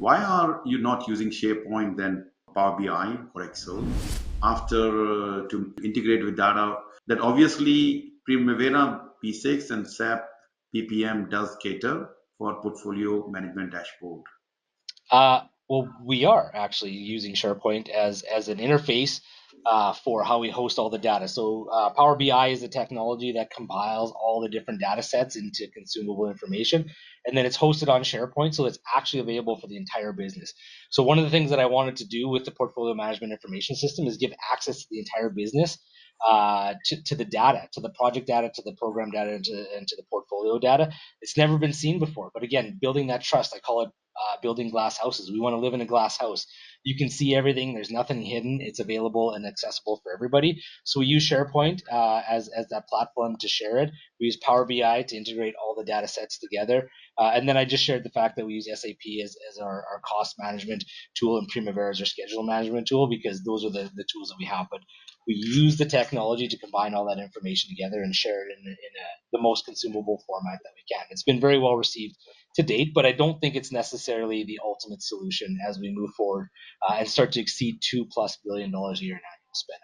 Why are you not using SharePoint then Power BI or Excel after to integrate with data that obviously Primavera P6 and SAP PPM does cater for portfolio management dashboard? Well, we are actually using SharePoint as an interface for how we host all the data. So Power BI is a technology that compiles all the different data sets into consumable information, and then it's hosted on SharePoint, so it's actually available for the entire business. So one of the things that I wanted to do with the portfolio management information system is give access to the entire business to the data, to the project data, to the program data, and to the portfolio data. It's never been seen before. But again, building that trust, I call it building glass houses. We want to live in a glass house. You can see everything. There's nothing hidden. It's available and accessible for everybody. So we use SharePoint as that platform to share it. We use Power BI to integrate all the data sets together. And then I just shared the fact that we use SAP as our cost management tool and Primavera as our schedule management tool, because those are the tools that we have. But we use the technology to combine all that information together and share it in the most consumable format that we can. It's been very well received to date, but I don't think it's necessarily the ultimate solution as we move forward and start to exceed $2+ billion a year in annual spend.